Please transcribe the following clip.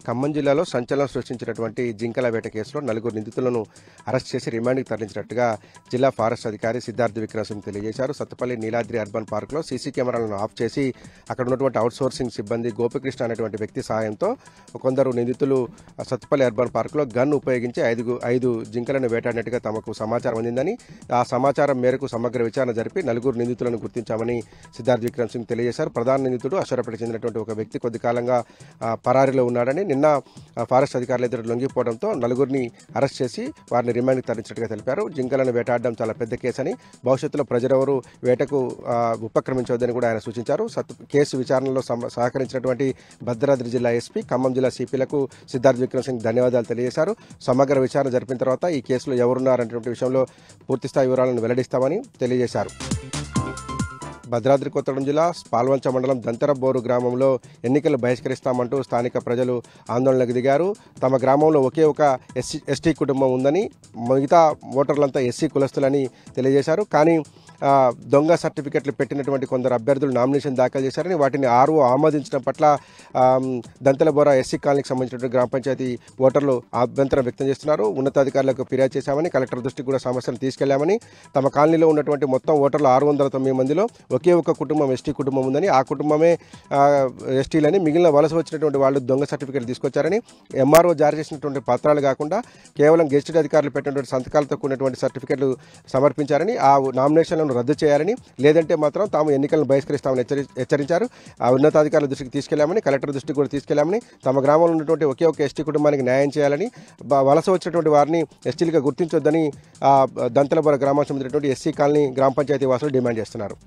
ఖమ్మం జిల్లాలో సంచలనం సృష్టించినటువంటి జింకల వేట కేసులో నలుగురు నిందితులను అరెస్ట్ చేసి రిమాండ్కి తరలించినట్టుగా జిల్లా ఫారెస్ట్ అధికారి సిద్ధార్థ విక్రమసింగ్ తెలియజేశారు. సత్తుపల్లి నీలాద్రి అర్బన్ పార్కులో సీసీ కెమెరాలను ఆఫ్ చేసి అక్కడ ఉన్నటువంటి అవుట్సోర్సింగ్ సిబ్బంది గోపికృష్ణ అనేటువంటి వ్యక్తి సహాయంతో కొందరు నిందితులు సత్తుపల్లి అర్బన్ పార్కులో గన్ ఉపయోగించి ఐదు జింకలను వేటాడినట్టుగా తమకు సమాచారం అందిందని, ఆ సమాచారం మేరకు సమగ్ర విచారణ జరిపి నలుగురు నిందితులను గుర్తించామని సిద్ధార్థ విక్రమసింగ్ తెలియజేశారు. ప్రధాన నిందితుడు అశ్వరపేట చెందినటువంటి ఒక వ్యక్తి కొద్ది కాలంగా పరారీలో ఉన్నాడని, నిన్న ఫారెస్ట్ అధికారులు ఎదురు లొంగిపోవడంతో నలుగురిని అరెస్ట్ చేసి వారిని రిమాండ్కి తరలించినట్టుగా తెలిపారు. జింకలను వేటాడడం చాలా పెద్ద కేసు అని, భవిష్యత్తులో ప్రజలెవరూ వేటకు ఉపక్రమించవద్దని కూడా ఆయన సూచించారు. కేసు విచారణలో సహకరించినటువంటి భద్రాద్రి జిల్లా ఎస్పీ, ఖమ్మం జిల్లా సిపిలకు సిద్ధార్థ విక్రమసింగ్ ధన్యవాదాలు తెలియజేశారు. సమగ్ర విచారణ జరిపిన తర్వాత ఈ కేసులో ఎవరున్నారనేటువంటి విషయంలో పూర్తిస్థాయి వివరాలను వెల్లడిస్తామని తెలియజేశారు. భద్రాద్రి కొత్తగూడెం జిల్లా పాల్వంచ మండలం దంతరబోరు గ్రామంలో ఎన్నికలు బహిష్కరిస్తామంటూ స్థానిక ప్రజలు ఆందోళనకు దిగారు. తమ గ్రామంలో ఒకే ఒక ఎస్టీ కుటుంబం ఉందని, మిగతా ఓటర్లంతా ఎస్సీ కులస్తులని తెలియజేశారు. కానీ దొంగ సర్టిఫికెట్లు పెట్టినటువంటి కొందరు అభ్యర్థులు నామినేషన్ దాఖలు చేశారని, వాటిని ఆర్ఓ ఆమోదించడం పట్ల దంతలబోర ఎస్సీ కాలనీకి సంబంధించినటువంటి గ్రామ పంచాయతీ ఓటర్లు అభ్యంతరం వ్యక్తం చేస్తున్నారు. ఉన్నతాధికారులకు ఫిర్యాదు చేశామని, కలెక్టర్ దృష్టికి కూడా సమస్యను తీసుకెళ్లామని, తమ కాలనీలో ఉన్నటువంటి మొత్తం ఓటర్లు 609 మందిలో ఒకే ఒక కుటుంబం ఎస్టీ కుటుంబం ఉందని, ఆ కుటుంబమే ఎస్టీలని, మిగిలిన వలస వచ్చినటువంటి వాళ్ళు దొంగ సర్టిఫికెట్లు తీసుకొచ్చారని, ఎంఆర్ఓ జారీ చేసినటువంటి పత్రాలు కాకుండా కేవలం గెజిటెడ్ అధికారులు పెట్టినటువంటి సంతకాలతో కూడినటువంటి సర్టిఫికెట్లు సమర్పించారని, ఆ నామినేషన్లను రద్దు చేయాలని, లేదంటే మాత్రం తాము ఎన్నికలను బహిష్కరిస్తామని హెచ్చరించారు. ఆ ఉన్నతాధికారుల దృష్టికి తీసుకెళ్లామని, కలెక్టర్ దృష్టికి కూడా తీసుకెళ్లామని, తమ గ్రామంలో ఉన్నటువంటి ఒకే ఒక ఎస్టీ కుటుంబానికి న్యాయం చేయాలని, వలస వచ్చినటువంటి వారిని ఎస్టీలుగా గుర్తించొద్దని దంతలబోర గ్రామానికి సంబంధించినటువంటి ఎస్సీ కాలనీ గ్రామ పంచాయతీ వాసులు డిమాండ్ చేస్తున్నారు.